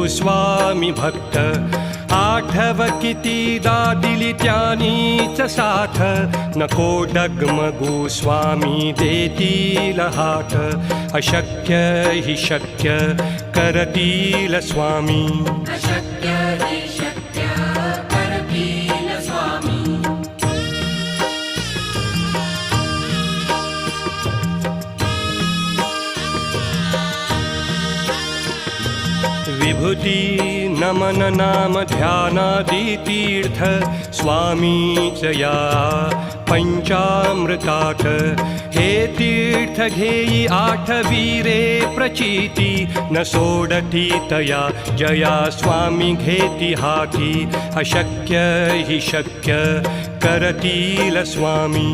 गोस्वामी भक्त आठव कितीदा दिली त्यानीच साथ नको डगमगू स्वामी देतील हात अशक्य हि शक्य करतील स्वामी अशक्य हि शक्य करतील स्वामी विभूती नमन नाम ध्यानादि तीर्थ स्वामीच या पंचामृतात हे तीर्थ घेई आठवीरे प्रचिती न सोडती तया जया स्वामी घेती हाती अशक्य हि शक्य करतील स्वामी